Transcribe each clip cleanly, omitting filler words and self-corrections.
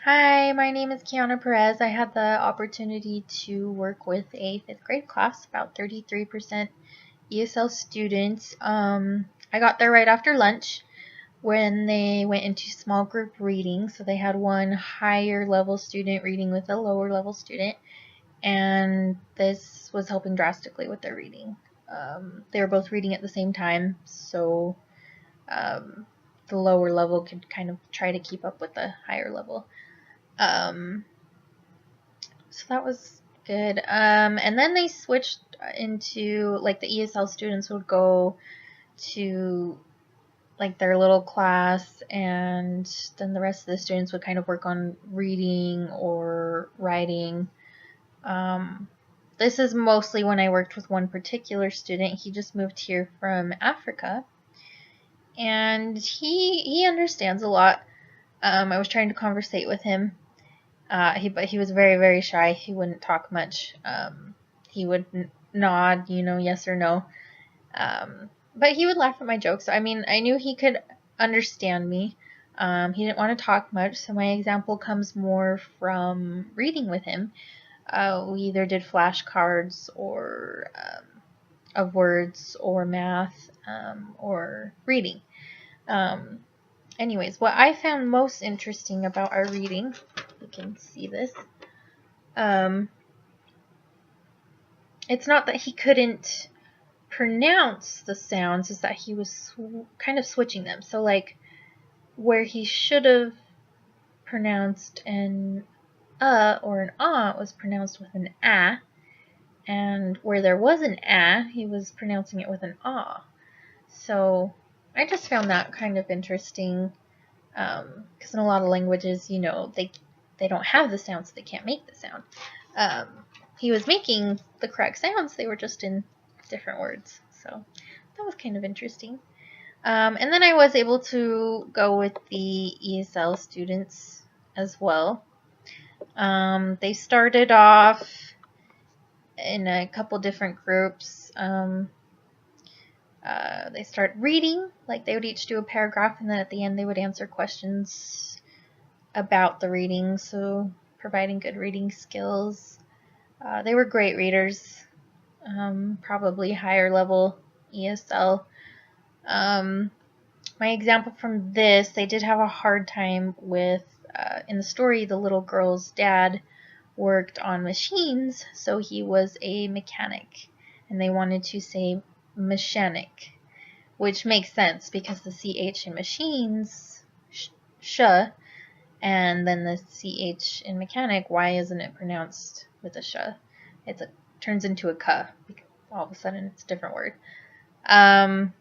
Hi, my name is Kiana Perez. I had the opportunity to work with a 5th grade class, about 33% ESL students. I got there right after lunch when they went into small group reading. So they had one higher level student reading with a lower level student, and this was helping drastically with their reading. They were both reading at the same time, so the lower level could kind of try to keep up with the higher level. So that was good. And then they switched into, like, the ESL students would go to, like, their little class, and then the rest of the students would kind of work on reading or writing. This is mostly when I worked with one particular student. He just moved here from Africa, and he understands a lot. I was trying to conversate with him. But he was very, very shy. He wouldn't talk much. He would nod, yes or no. But he would laugh at my jokes. I mean, I knew he could understand me. He didn't want to talk much, so my example comes more from reading with him. We either did flashcards or of words or math or reading. Anyways, what I found most interesting about our reading, you can see this, it's not that he couldn't pronounce the sounds, is that he was kind of switching them. So, like, where he should have pronounced an or an was pronounced with an a, and where there was an a, he was pronouncing it with an ah. So I just found that kind of interesting, because in a lot of languages, they don't have the sound, so they can't make the sound. He was making the correct sounds, they were just in different words. So that was kind of interesting. And then I was able to go with the ESL students as well. They started off in a couple different groups. They start reading, like they would each do a paragraph, and then at the end they would answer questions about the reading, so providing good reading skills. They were great readers, probably higher level ESL. My example from this, they did have a hard time with, in the story, the little girl's dad worked on machines, so he was a mechanic, and they wanted to say mechanic, which makes sense because the CH in machines, sh, and then the CH in mechanic, why isn't it pronounced with a sh? It turns into a k, because all of a sudden it's a different word. The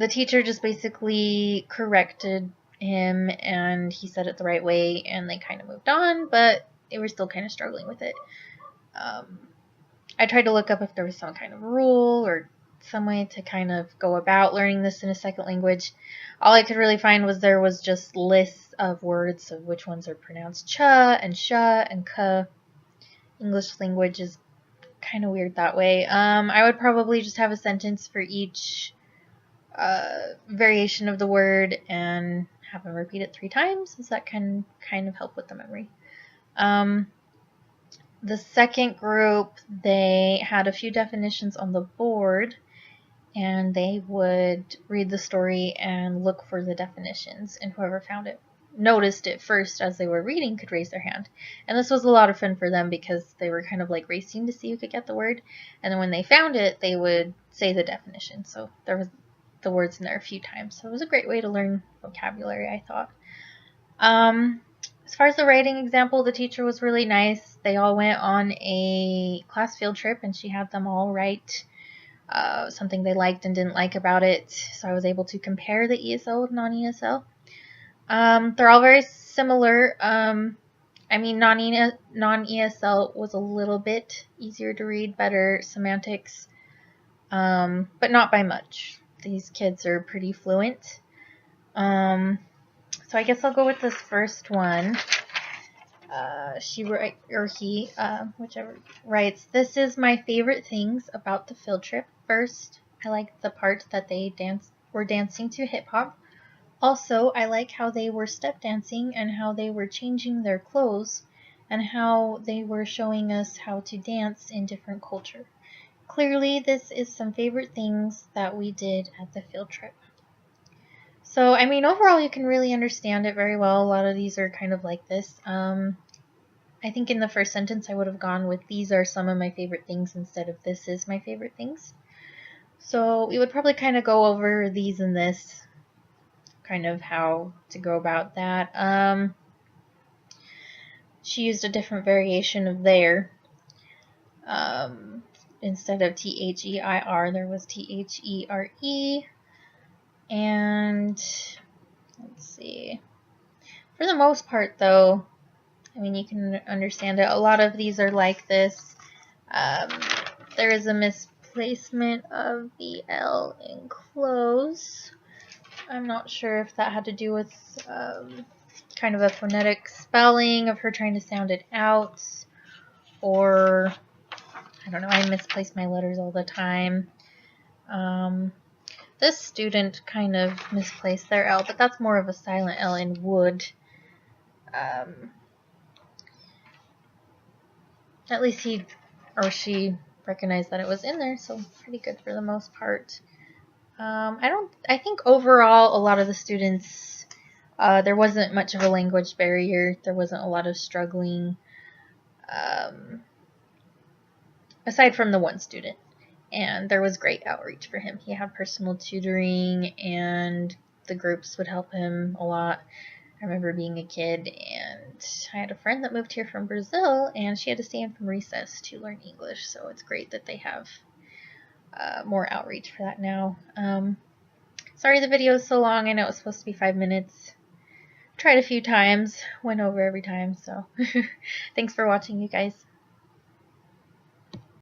teacher just basically corrected him, and he said it the right way, and they kind of moved on, but they were still kind of struggling with it. I tried to look up if there was some kind of rule or some way to kind of go about learning this in a second language. All I could really find was there was just lists of words of which ones are pronounced cha and sha and ka. English language is kind of weird that way. I would probably just have a sentence for each variation of the word and have them repeat it 3 times, as that can kind of help with the memory. The second group, they had a few definitions on the board, and they would read the story and look for the definitions, and whoever noticed it first as they were reading could raise their hand. And this was a lot of fun for them because they were kind of like racing to see who could get the word, and then when they found it, they would say the definition. So there was the words in there a few times. So it was a great way to learn vocabulary, I thought. As far as the writing example, the teacher was really nice. They all went on a class field trip, and she had them all write something they liked and didn't like about it. So I was able to compare the ESL with non-ESL. They're all very similar. I mean, non-ESL was a little bit easier to read, better semantics, but not by much. These kids are pretty fluent. So I guess I'll go with this first one. He writes, "This is my favorite things about the field trip. First, I liked the part that they were dancing to hip hop. Also, I like how they were step dancing and how they were changing their clothes and how they were showing us how to dance in different culture. Clearly, this is some favorite things that we did at the field trip. So, I mean, overall, you can really understand it very well. A lot of these are kind of like this. I think in the first sentence, I would have gone with these are some of my favorite things instead of this is my favorite things. So, we would probably kind of go over these and this, kind of how to go about that. She used a different variation of there. Instead of T-H-E-I-R, there was T-H-E-R-E. And let's see. For the most part, though, I mean, you can understand it. A lot of these are like this. There is a misplacement of the L in close. I'm not sure if that had to do with kind of a phonetic spelling of her trying to sound it out, or I don't know, I misplace my letters all the time. This student kind of misplaced their L, but that's more of a silent L in wood. At least he or she recognized that it was in there, so pretty good for the most part. I think overall a lot of the students, there wasn't much of a language barrier. There wasn't a lot of struggling, aside from the one student. And there was great outreach for him. He had personal tutoring, and the groups would help him a lot. I remember being a kid, and I had a friend that moved here from Brazil, and she had to stay in from recess to learn English, so it's great that they have more outreach for that now. Sorry the video is so long. I know it was supposed to be 5 minutes. Tried a few times, went over every time, so thanks for watching, you guys.